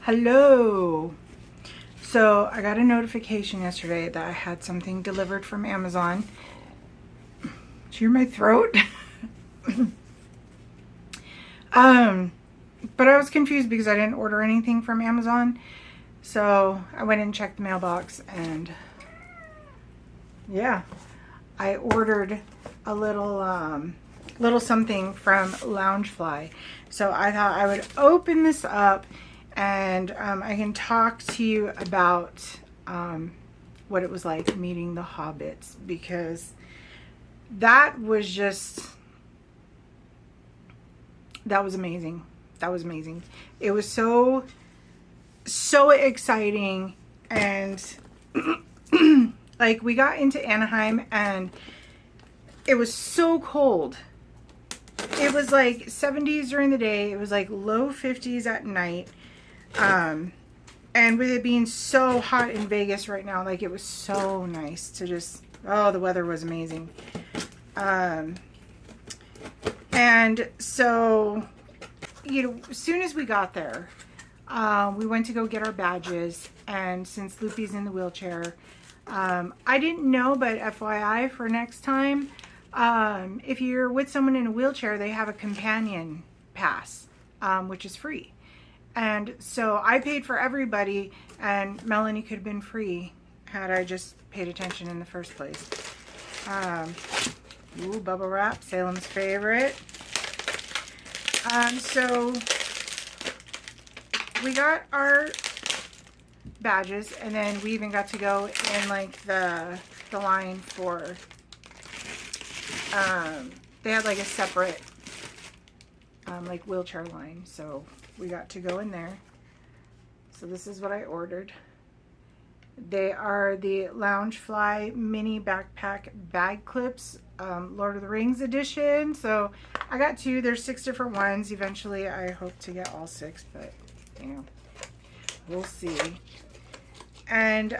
Hello. So I got a notification yesterday that I had something delivered from Amazon. Did you hear my throat? But I was confused because I didn't order anything from Amazon. So I went and checked the mailbox and yeah, I ordered a little something from Loungefly. So I thought I would open this up and I can talk to you about what it was like meeting the Hobbits, because that was amazing. That was amazing. It was so exciting. And like, we got into Anaheim and it was so cold. It was like 70s during the day. It was like low 50s at night. And with it being so hot in Vegas right now, like, it was so nice to just, oh, the weather was amazing. And so, you know, as soon as we got there, we went to go get our badges. And since Loopy's in the wheelchair, I didn't know, but FYI for next time, if you're with someone in a wheelchair, they have a companion pass, which is free. And so I paid for everybody, and Melanie could have been free had I just paid attention in the first place. Ooh, bubble wrap, Salem's favorite. So we got our badges, and then we even got to go in like the line for, they had like a separate like wheelchair line, so we got to go in there. So this is what I ordered. They are the Loungefly mini backpack bag clips, Lord of the Rings edition. So I got two. There's 6 different ones. Eventually I hope to get all 6, but you know, we'll see. And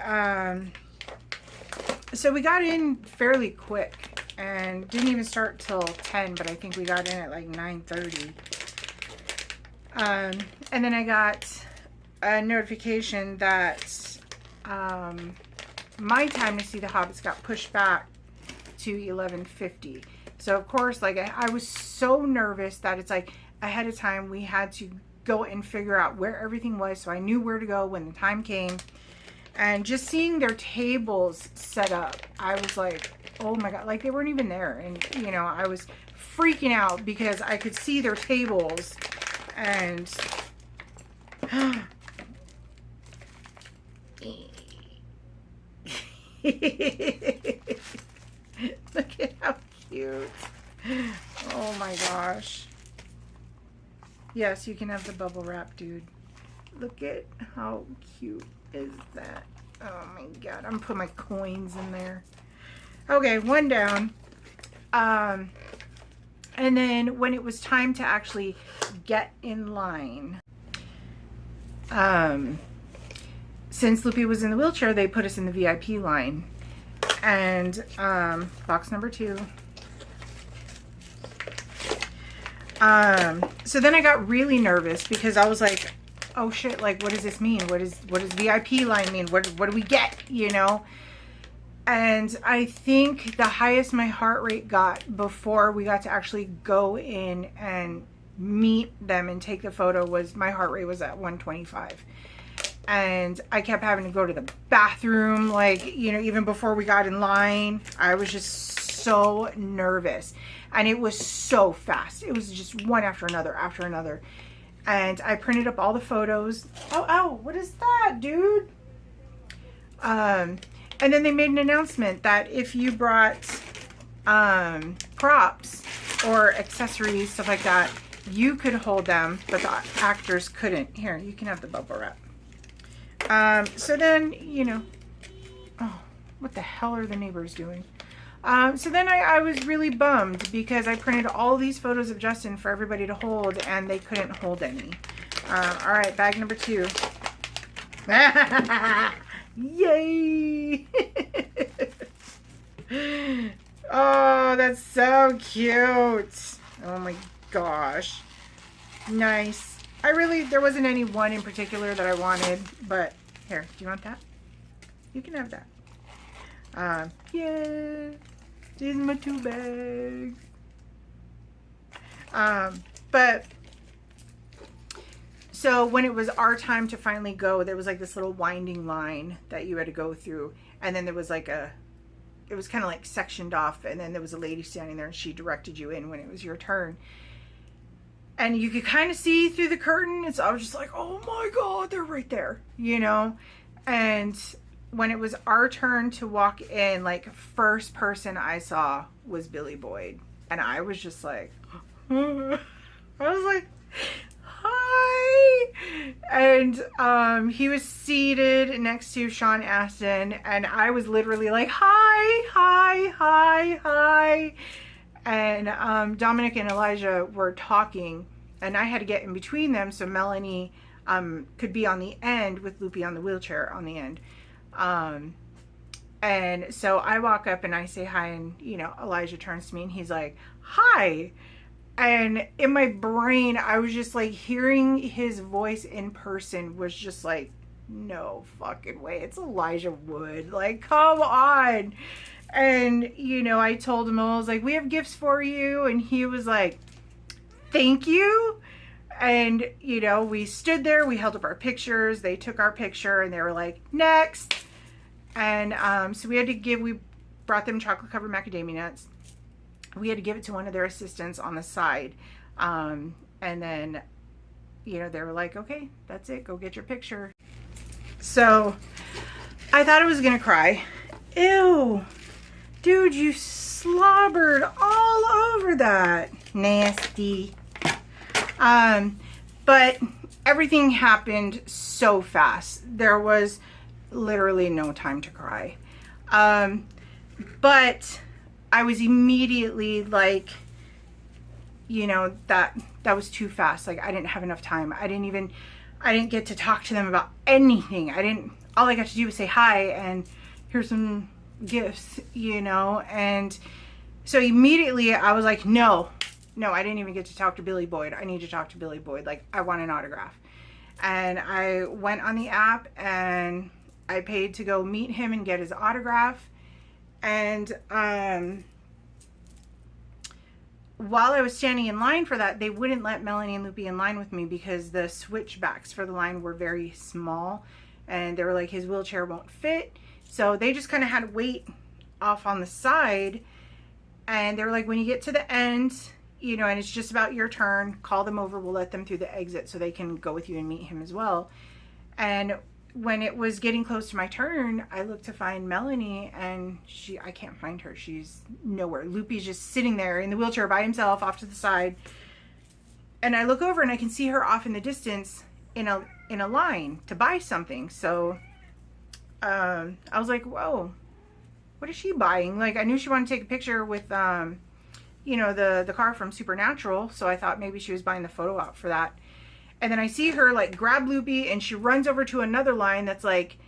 so we got in fairly quick and didn't even start till 10, but I think we got in at like 9:30. And then I got a notification that my time to see the Hobbits got pushed back to 11:50. So of course, like, I was so nervous that it's like ahead of time we had to go and figure out where everything was, so I knew where to go when the time came. And just seeing their tables set up, I was like, oh my god, like, they weren't even there. And you know, I was freaking out because I could see their tables. And look at how cute. Oh my gosh. Yes, you can have the bubble wrap, dude. Look at how cute is that. Oh my god, I'm putting my coins in there. Okay, one down. And then when it was time to actually get in line, since Loopy was in the wheelchair, they put us in the VIP line. And box number 2. So then I got really nervous because I was like, oh shit, like, what does this mean? What does VIP line mean? What do we get, you know? And I think the highest my heart rate got before we got to actually go in and meet them and take the photo was, my heart rate was at 125. And I kept having to go to the bathroom, like, you know, even before we got in line. I was just so nervous. And it was so fast. It was just one after another. And I printed up all the photos. Oh, what is that, dude? And then they made an announcement that if you brought props or accessories, stuff like that, you could hold them, but the actors couldn't. Here, you can have the bubble wrap. So then, you know, oh, what the hell are the neighbors doing? So then I was really bummed because I printed all these photos of Justin for everybody to hold, and they couldn't hold any. All right, bag number 2. Yay! Oh, that's so cute. Oh my gosh. Nice. there wasn't any one in particular that I wanted, but here, do you want that? You can have that. Yeah, these are my 2 bags. But so when it was our time to finally go, there was like this little winding line that you had to go through. And then there was like it was kind of like sectioned off. And then there was a lady standing there and she directed you in when it was your turn. And you could kind of see through the curtain. And so I was just like, oh my God, they're right there, you know? And when it was our turn to walk in, like first person I saw was Billy Boyd. And I was just like, I was like, hi. And he was seated next to Sean Astin. And I was literally like, hi, hi, hi, hi. And Dominic and Elijah were talking, and I had to get in between them so Melanie could be on the end with Loopy on the wheelchair on the end. And so I walk up and I say hi, and you know, Elijah turns to me and he's like, hi. And in my brain, I was just like, hearing his voice in person was just like, no fucking way, it's Elijah Wood, like, come on. And you know, I told him, I was like, we have gifts for you. And he was like, thank you. And you know, we stood there, we held up our pictures, they took our picture, and they were like, next. And so we brought them chocolate covered macadamia nuts. We had to give it to one of their assistants on the side. And then, you know, they were like, okay, that's it, go get your picture. So I thought I was gonna cry. Ew, dude, you slobbered all over that. Nasty. But everything happened so fast. There was literally no time to cry. But I was immediately like, you know, that was too fast. Like, I didn't have enough time. I didn't get to talk to them about anything. All I got to do was say hi and here's some gifts, you know. And so immediately I was like, no, I didn't even get to talk to Billy Boyd. I need to talk to Billy Boyd. Like, I want an autograph. And I went on the app and I paid to go meet him and get his autograph. And while I was standing in line for that, they wouldn't let Melanie and Loopy in line with me because the switchbacks for the line were very small. And they were like, his wheelchair won't fit. So they just kind of had to wait off on the side. And they were like, when you get to the end, you know, and it's just about your turn, call them over. We'll let them through the exit so they can go with you and meet him as well. And when it was getting close to my turn, I looked to find Melanie, and I can't find her. She's nowhere. Loopy's just sitting there in the wheelchair by himself off to the side. And I look over and I can see her off in the distance in a line to buy something. So I was like, whoa, what is she buying? Like, I knew she wanted to take a picture with, you know, the car from Supernatural. So I thought maybe she was buying the photo op for that. And then I see her like grab Loopy and she runs over to another line that's like,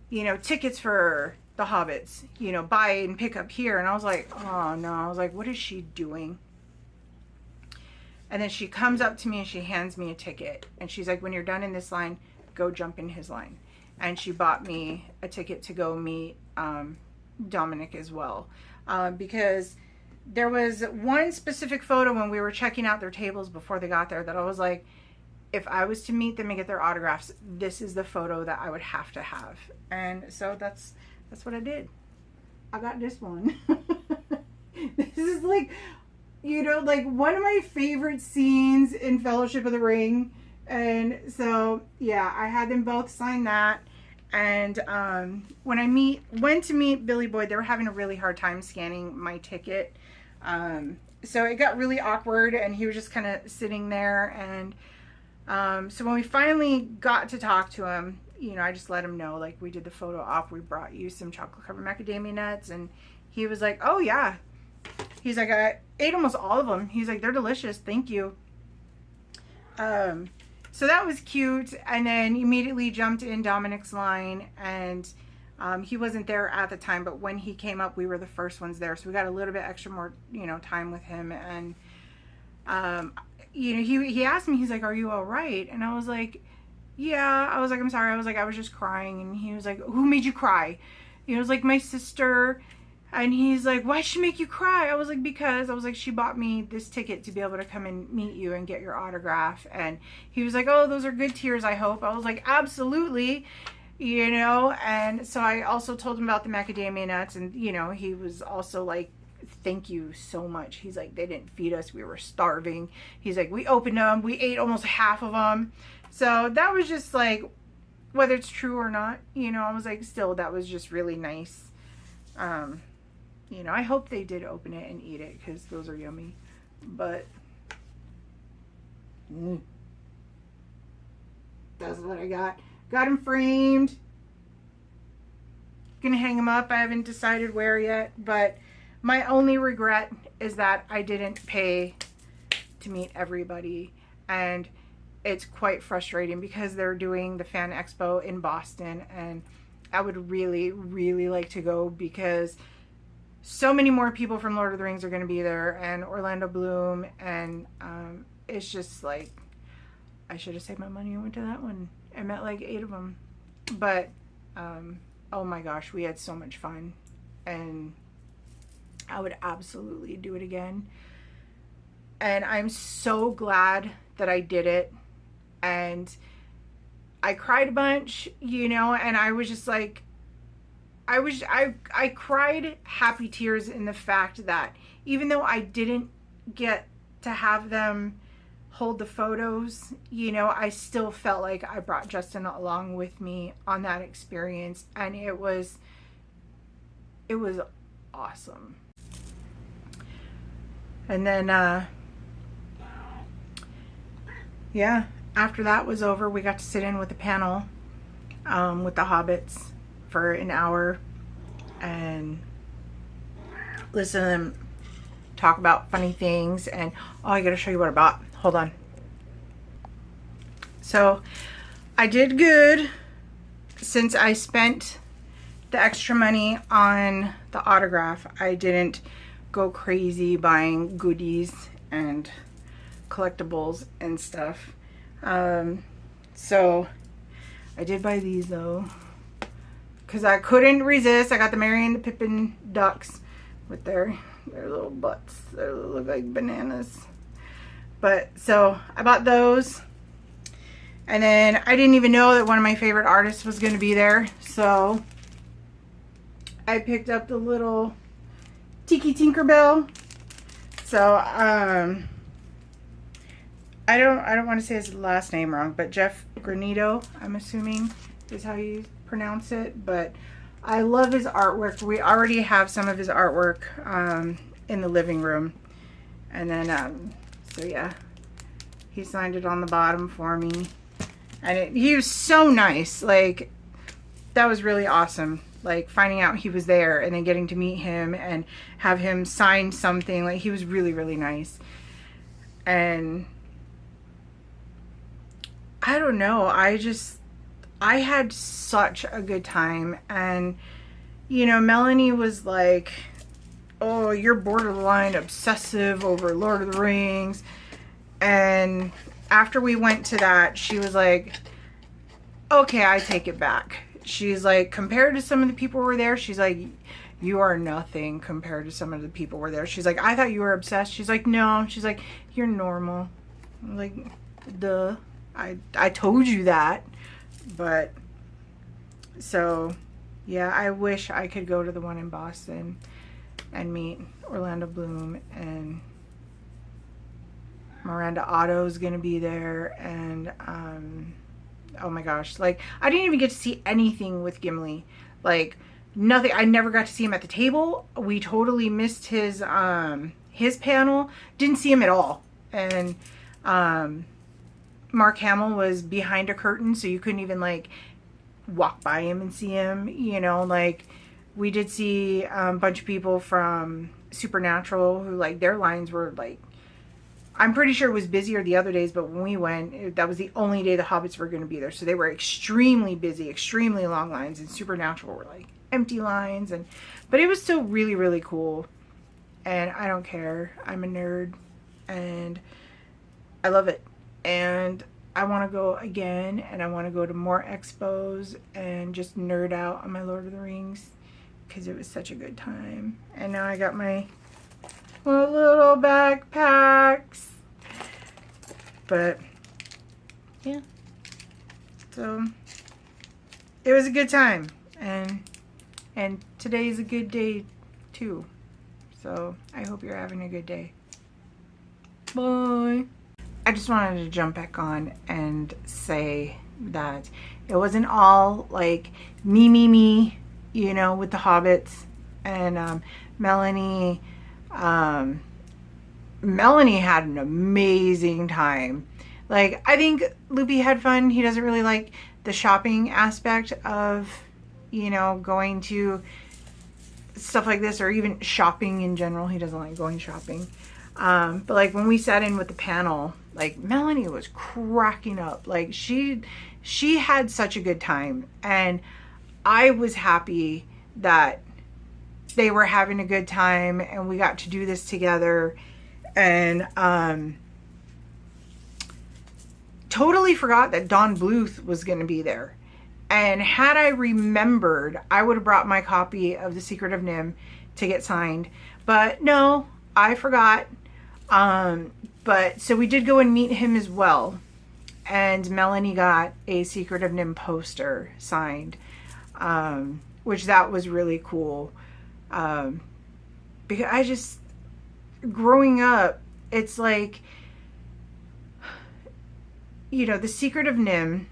you know, tickets for the Hobbits, you know, buy and pick up here. And I was like, oh no, I was like, what is she doing? And then she comes up to me and she hands me a ticket. And she's like, when you're done in this line, go jump in his line. And she bought me a ticket to go meet Dominic as well. Because there was one specific photo when we were checking out their tables before they got there that I was like, if I was to meet them and get their autographs, this is the photo that I would have to have. And so that's what I did. I got this one. This is like, you know, like one of my favorite scenes in Fellowship of the Ring. And so, yeah, I had them both sign that. And when I went to meet Billy Boyd, they were having a really hard time scanning my ticket. So it got really awkward and he was just kind of sitting there. And so when we finally got to talk to him, you know, I just let him know, like, we did the photo op, we brought you some chocolate covered macadamia nuts. And he was like, oh yeah. He's like, I ate almost all of them. He's like, they're delicious, thank you. So that was cute. And then immediately jumped in Dominic's line, and he wasn't there at the time, but when he came up, we were the first ones there. So we got a little bit extra more, you know, time with him. And you know, he asked me, he's like, are you all right? And I was like, yeah. I was like, I'm sorry. I was like, I was just crying. And he was like, who made you cry? He was like, my sister. And he's like, why'd she make you cry? I was like, because I was like, she bought me this ticket to be able to come and meet you and get your autograph. And he was like, oh, those are good tears, I hope. I was like, absolutely, you know. And so I also told him about the macadamia nuts, and you know, he was also like, thank you so much. He's like, they didn't feed us, we were starving. He's like, we opened them, we ate almost half of them. So that was just like, whether it's true or not, you know, I was like, still, that was just really nice. You know, I hope they did open it and eat it, because those are yummy. But that's what I got. Got him framed. Gonna hang him up. I haven't decided where yet, but my only regret is that I didn't pay to meet everybody. And it's quite frustrating because they're doing the Fanexpo in Boston, and I would really, really like to go, because so many more people from Lord of the Rings are going to be there, and Orlando Bloom, and it's just like, I should have saved my money and went to that one. I met like 8 of them. But oh my gosh, we had so much fun, and I would absolutely do it again. And I'm so glad that I did it. And I cried a bunch, you know, and I was just like, I cried happy tears in the fact that even though I didn't get to have them hold the photos, you know, I still felt like I brought Justin along with me on that experience, and it was awesome. And then yeah, after that was over, we got to sit in with the panel with the Hobbits for an hour and listen to them talk about funny things. And oh, I gotta show you what I bought. Hold on. So I did good, since I spent the extra money on the autograph. I didn't go crazy buying goodies and collectibles and stuff. So I did buy these though, because I couldn't resist. I got the Merry and the Pippin ducks with their little butts. They look like bananas. But so I bought those. And then I didn't even know that one of my favorite artists was going to be there. So I picked up the little Tiki Tinkerbell. So I don't want to say his last name wrong, but Jeff Granito, I'm assuming is how you pronounce it. But I love his artwork. We already have some of his artwork in the living room. And then, so yeah, he signed it on the bottom for me. And he was so nice. Like, that was really awesome. Like, finding out he was there and then getting to meet him and have him sign something. Like, he was really, really nice. And I don't know, I had such a good time. And you know, Melanie was like, oh, you're borderline obsessive over Lord of the Rings. And after we went to that, she was like, okay, I take it back. She's like, compared to some of the people who were there, she's like, you are nothing compared to some of the people who were there. She's like, I thought you were obsessed. She's like, no. She's like, you're normal. I'm like, duh. I told you that. But so yeah, I wish I could go to the one in Boston and meet Orlando Bloom, and Miranda Otto's gonna be there. And oh my gosh, like, I didn't even get to see anything with Gimli. Like, nothing. I never got to see him at the table. We totally missed his panel. Didn't see him at all. And Mark Hamill was behind a curtain, so you couldn't even like walk by him and see him, you know. Like, we did see a bunch of people from Supernatural who, like, their lines were like, I'm pretty sure it was busier the other days, but when we went, that was the only day the Hobbits were going to be there. So they were extremely busy, extremely long lines, and Supernatural were like empty lines. And but it was still really, really cool. And I don't care. I'm a nerd. And I love it. And I want to go again, and I want to go to more expos and just nerd out on my Lord of the Rings because it was such a good time. And now I got my little backpacks. But yeah, so it was a good time, and today's a good day too. So I hope you're having a good day. Bye. I just wanted to jump back on and say that it wasn't all like me, you know, with the Hobbits and Melanie. Melanie had an amazing time. Like, I think Loopy had fun. He doesn't really like the shopping aspect of, you know, going to stuff like this, or even shopping in general. He doesn't like going shopping. But like when we sat in with the panel, like Melanie was cracking up. Like she had such a good time, and I was happy that they were having a good time and we got to do this together. And totally forgot that Don Bluth was going to be there. And had I remembered, I would have brought my copy of The Secret of Nim to get signed. But no, I forgot. But so we did go and meet him as well. And Melanie got a Secret of Nim poster signed, which that was really cool. Because I just, growing up, it's like, you know, The Secret of Nim,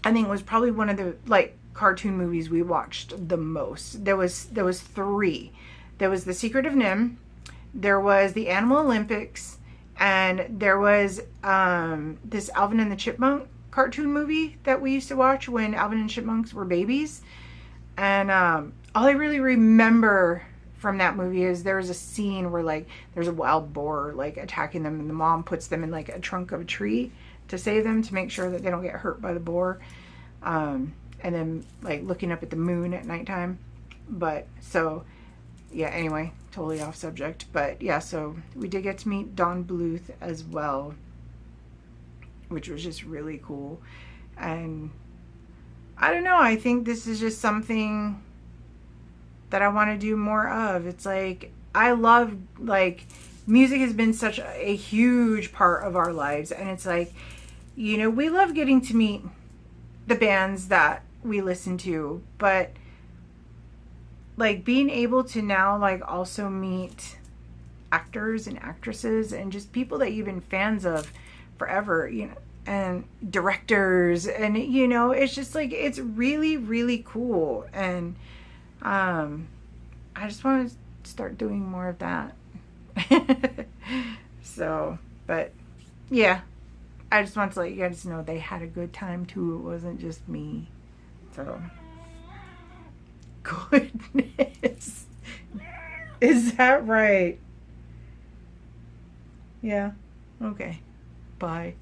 I think, was probably one of the like cartoon movies we watched the most. There was three. There was The Secret of Nim, there was the Animal Olympics, and there was this Alvin and the Chipmunk cartoon movie that we used to watch when Alvin and Chipmunks were babies. And all I really remember from that movie is there was a scene where like there's a wild boar like attacking them, and the mom puts them in like a trunk of a tree to save them, to make sure that they don't get hurt by the boar, and then like looking up at the moon at nighttime. But so yeah, anyway, totally off subject. But yeah, so we did get to meet Don Bluth as well, which was just really cool. And I don't know, I think this is just something that I want to do more of. It's like, I love, like, music has been such a huge part of our lives, and it's like, you know, we love getting to meet the bands that we listen to, but like being able to now like also meet actors and actresses and just people that you've been fans of forever, you know, and directors, and you know, it's just like, it's really, really cool. And I just want to start doing more of that. So, but yeah, I just want to let you guys know they had a good time too. It wasn't just me. So, goodness. Is that right? Yeah. Okay. Bye.